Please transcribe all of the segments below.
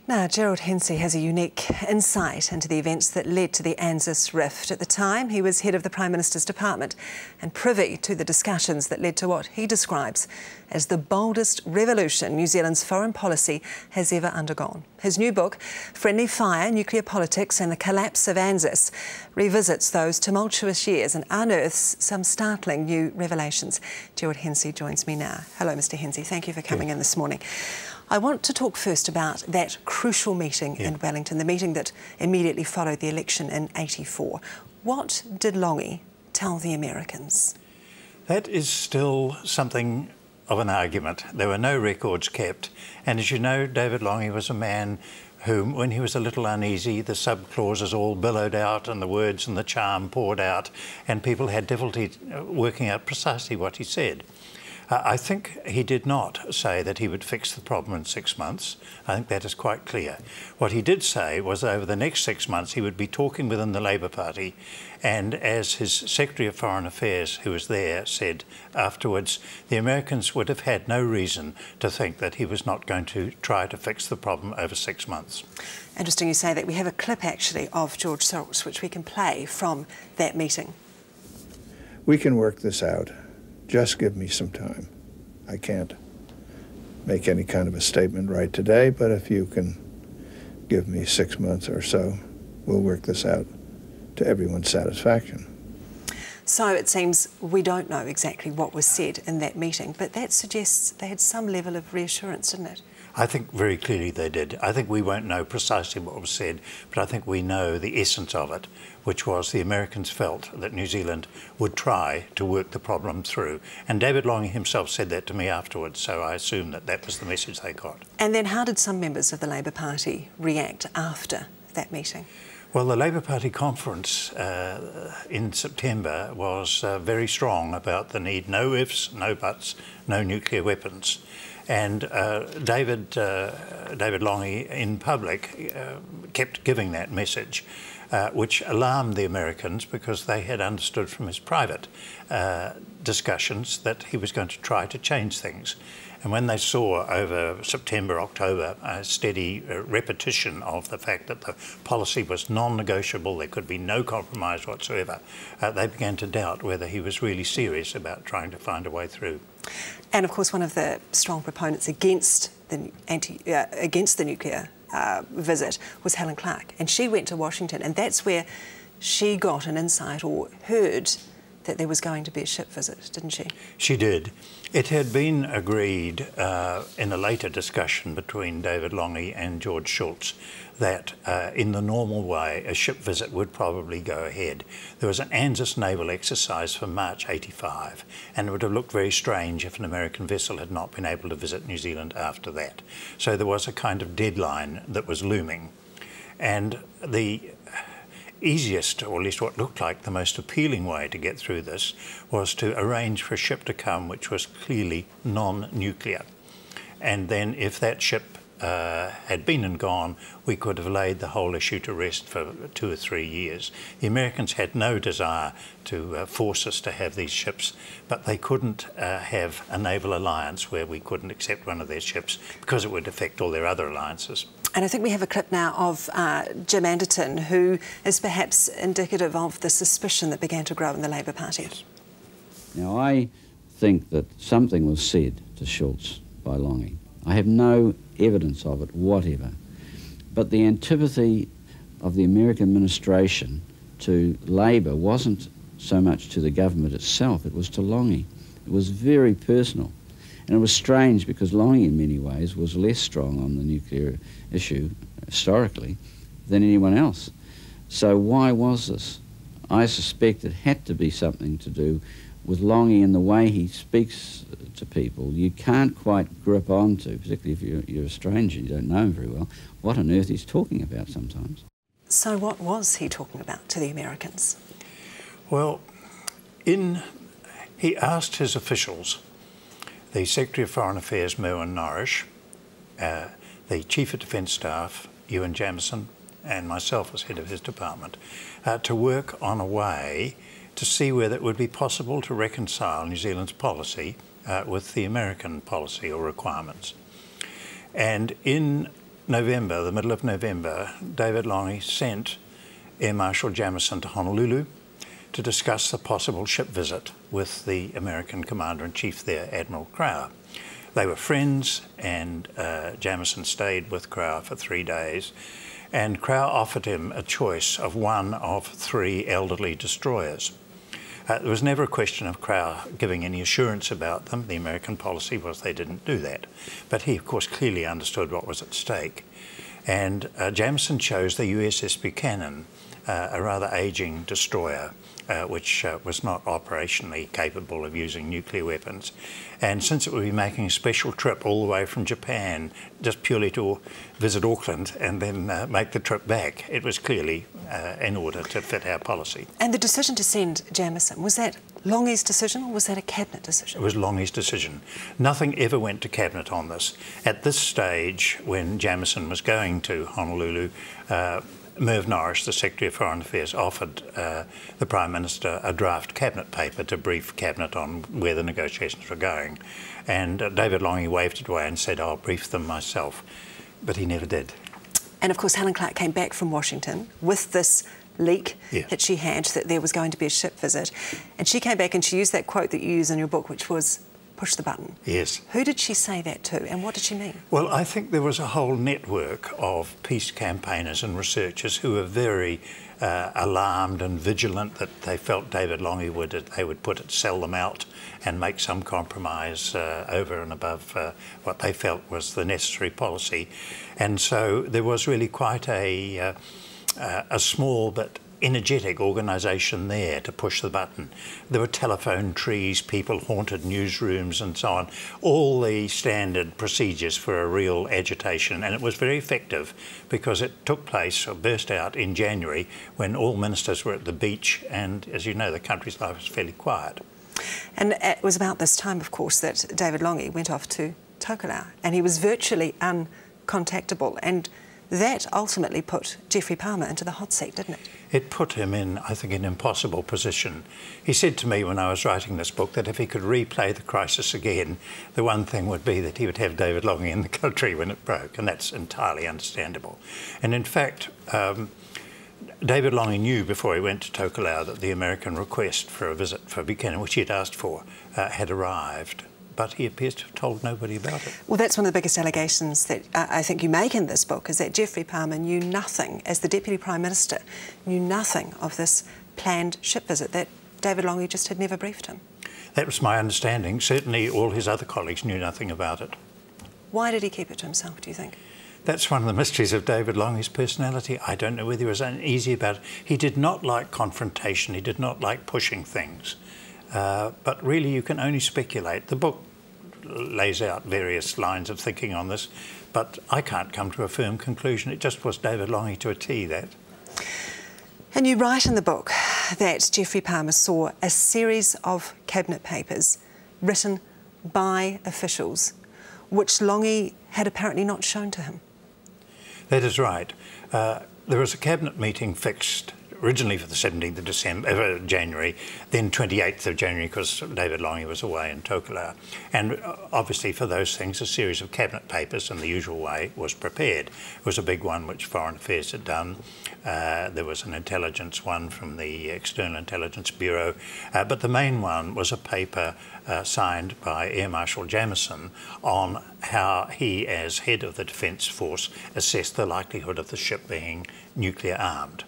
Now, Gerald Hensley has a unique insight into the events that led to the Anzus rift. At the time, he was head of the Prime Minister's department and privy to the discussions that led to what he describes as the boldest revolution New Zealand's foreign policy has ever undergone. His new book, Friendly Fire, Nuclear Politics and the Collapse of Anzus, revisits those tumultuous years and unearths some startling new revelations. Gerald Hensley joins me now. Hello, Mr Hensley. Thank you for coming in this morning. I want to talk first about that crucial meeting in Wellington, the meeting that immediately followed the election in '84. What did Lange tell the Americans? That is still something of an argument. There were no records kept, and as you know, David Lange was a man whom, when he was a little uneasy, the sub-clauses all billowed out and the words and the charm poured out, and people had difficulty working out precisely what he said. I think he did not say that he would fix the problem in 6 months. I think that is quite clear. What he did say was over the next 6 months he would be talking within the Labour Party, and as his Secretary of Foreign Affairs, who was there, said afterwards, the Americans would have had no reason to think that he was not going to try to fix the problem over 6 months. Interesting you say that. We have a clip actually of George Soros which we can play from that meeting. We can work this out. Just give me some time. I can't make any kind of a statement right today, but if you can give me 6 months or so, we'll work this out to everyone's satisfaction. So it seems we don't know exactly what was said in that meeting, but that suggests they had some level of reassurance, didn't it? I think very clearly they did. I think we won't know precisely what was said, but I think we know the essence of it, which was the Americans felt that New Zealand would try to work the problem through. And David Lange himself said that to me afterwards, so I assume that that was the message they got. And then how did some members of the Labour Party react after that meeting? Well, the Labour Party conference in September was very strong about the need, no ifs, no buts, no nuclear weapons. And David Lange in public kept giving that message, which alarmed the Americans because they had understood from his private discussions that he was going to try to change things. And when they saw over September, October, a steady repetition of the fact that the policy was non-negotiable, there could be no compromise whatsoever, they began to doubt whether he was really serious about trying to find a way through. And of course, one of the strong proponents against the nuclear visit was Helen Clark, and she went to Washington, and that's where she got an insight or heard that there was going to be a ship visit, didn't she? She did. It had been agreed in a later discussion between David Lange and George Shultz that in the normal way a ship visit would probably go ahead. There was an Anzus naval exercise for March '85, and it would have looked very strange if an American vessel had not been able to visit New Zealand after that. So there was a kind of deadline that was looming. And the easiest, or at least what looked like the most appealing way to get through this, was to arrange for a ship to come which was clearly non-nuclear. And then if that ship had been and gone, we could have laid the whole issue to rest for 2 or 3 years. The Americans had no desire to force us to have these ships, but they couldn't have a naval alliance where we couldn't accept one of their ships because it would affect all their other alliances. And I think we have a clip now of Jim Anderton, who is perhaps indicative of the suspicion that began to grow in the Labour Party. Yes. Now, I think that something was said to Shultz by Lange. I have no evidence of it whatever. But the antipathy of the American administration to Labour wasn't so much to the government itself, it was to Lange. It was very personal. And it was strange because Lange in many ways was less strong on the nuclear issue historically than anyone else. So why was this? I suspect it had to be something to do with Lange and the way he speaks to people. You can't quite grip onto, particularly if you're a stranger and you don't know him very well, what on earth he's talking about sometimes. So what was he talking about to the Americans? Well, he asked his officials, the Secretary of Foreign Affairs, Euan the Chief of Defence Staff, Euan Jamieson, and myself as head of his department, to work on a way to see whether it would be possible to reconcile New Zealand's policy with the American policy or requirements. And in November, the middle of November, David Lange sent Air Marshal Jamieson to Honolulu to discuss the possible ship visit with the American Commander-in-Chief there, Admiral Crower. They were friends, and Jamieson stayed with Crower for 3 days, and Crower offered him a choice of one of 3 elderly destroyers. There was never a question of Crower giving any assurance about them. The American policy was they didn't do that. But he, of course, clearly understood what was at stake. And Jamieson chose the USS Buchanan, a rather ageing destroyer, which was not operationally capable of using nuclear weapons. And since it would be making a special trip all the way from Japan, just purely to visit Auckland and then make the trip back, it was clearly in order to fit our policy. And the decision to send Jamieson, was that Lange's decision or was that a cabinet decision? It was Lange's decision. Nothing ever went to cabinet on this. At this stage, when Jamieson was going to Honolulu, Merv Norris, the Secretary of Foreign Affairs, offered the Prime Minister a draft cabinet paper to brief cabinet on where the negotiations were going. And David Lange waved it away and said, I'll brief them myself. But he never did. And of course, Helen Clark came back from Washington with this leak that she had, that there was going to be a ship visit. And she came back and she used that quote that you use in your book, which was, push the button. Yes. Who did she say that to, and what did she mean? Well, I think there was a whole network of peace campaigners and researchers who were very alarmed and vigilant that they felt David Lange would put it, sell them out and make some compromise over and above what they felt was the necessary policy. And so there was really quite a small but energetic organisation there to push the button. There were telephone trees, people haunted newsrooms and so on, all the standard procedures for a real agitation, and it was very effective because it took place or burst out in January when all ministers were at the beach, and as you know, the country's life was fairly quiet. And it was about this time, of course, that David Lange went off to Tokelau, and he was virtually uncontactable, and that ultimately put Geoffrey Palmer into the hot seat, didn't it? It put him in, I think, an impossible position. He said to me when I was writing this book that if he could replay the crisis again, the one thing would be that he would have David Lange in the country when it broke, and that's entirely understandable. And in fact, David Lange knew before he went to Tokelau that the American request for a visit for Buchanan, which he had asked for, had arrived. But he appears to have told nobody about it. Well, that's one of the biggest allegations that I think you make in this book, is that Geoffrey Palmer knew nothing, as the Deputy Prime Minister, knew nothing of this planned ship visit, that David Lange just had never briefed him. That was my understanding. Certainly all his other colleagues knew nothing about it. Why did he keep it to himself, do you think? That's one of the mysteries of David Lange's personality. I don't know whether he was uneasy about it. He did not like confrontation. He did not like pushing things. But really, you can only speculate. The book lays out various lines of thinking on this, but I can't come to a firm conclusion. It just was David Lange to a T, that. And you write in the book that Geoffrey Palmer saw a series of cabinet papers written by officials, which Lange had apparently not shown to him. That is right. There was a cabinet meeting fixed originally for the 17th of January, then 28th of January because David Lange was away in Tokelau. And obviously for those things a series of cabinet papers in the usual way was prepared. It was a big one which Foreign Affairs had done. There was an intelligence one from the External Intelligence Bureau, but the main one was a paper signed by Air Marshal Jamieson on how he, as head of the Defence Force, assessed the likelihood of the ship being nuclear armed.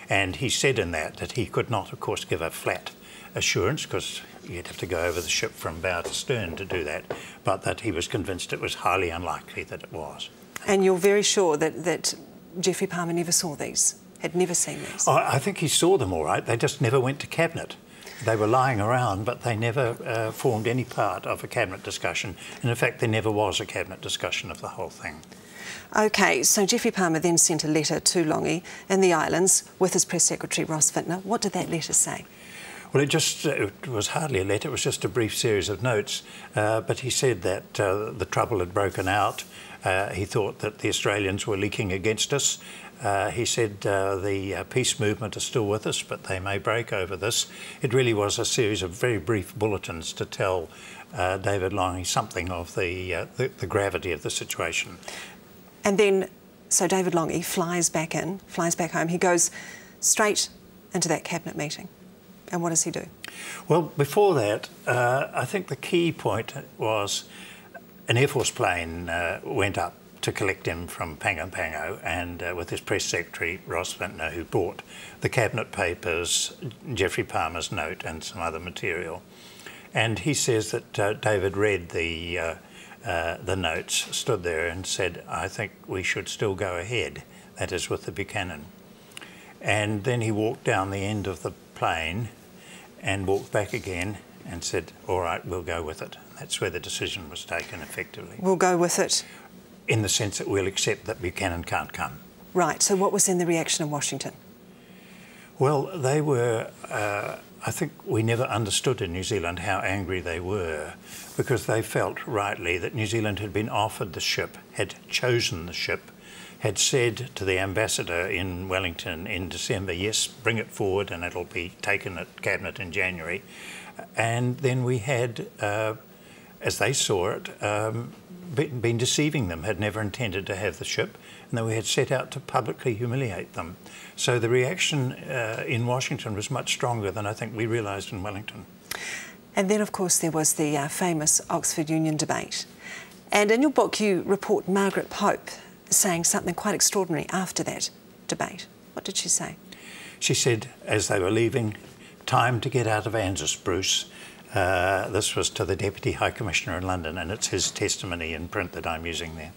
And he said in that he could not, of course, give a flat assurance because you'd have to go over the ship from bow to stern to do that, but that he was convinced it was highly unlikely that it was. And you're very sure that Geoffrey Palmer never saw these, had never seen these? Oh, I think he saw them all right. They just never went to Cabinet. They were lying around, but they never formed any part of a Cabinet discussion. And in fact, there never was a Cabinet discussion of the whole thing. OK, so Geoffrey Palmer then sent a letter to Lange in the islands with his Press Secretary, Ross Vintner. What did that letter say? Well, it was hardly a letter, it was just a brief series of notes. But he said that the trouble had broken out. He thought that the Australians were leaking against us. He said the peace movement are still with us, but they may break over this. It really was a series of very brief bulletins to tell David Lange something of the gravity of the situation. And then So David Lange flies back home. He goes straight into that cabinet meeting. And what does he do? Well, before that, I think the key point was an Air Force plane went up to collect him from Pango Pango, and with his press secretary, Ross Vintner, who brought the cabinet papers, Geoffrey Palmer's note and some other material. And he says that David read the notes, stood there and said, I think we should still go ahead, that is with the Buchanan. And then he walked down the end of the plane and walked back again and said, all right, we'll go with it. That's where the decision was taken effectively. We'll go with it. In the sense that we'll accept that Buchanan can't come. Right, so what was then the reaction in Washington? Well, they were, I think we never understood in New Zealand how angry they were, because they felt rightly that New Zealand had been offered the ship, had chosen the ship, had said to the ambassador in Wellington in December, yes, bring it forward and it'll be taken at Cabinet in January. And then we had, as they saw it, been deceiving them, had never intended to have the ship, and then we had set out to publicly humiliate them. So the reaction in Washington was much stronger than I think we realised in Wellington. And then, of course, there was the famous Oxford Union debate. And in your book, you report Margaret Pope saying something quite extraordinary after that debate. What did she say? She said, as they were leaving, time to get out of Anzus, Bruce. This was to the Deputy High Commissioner in London, and it's his testimony in print that I'm using there.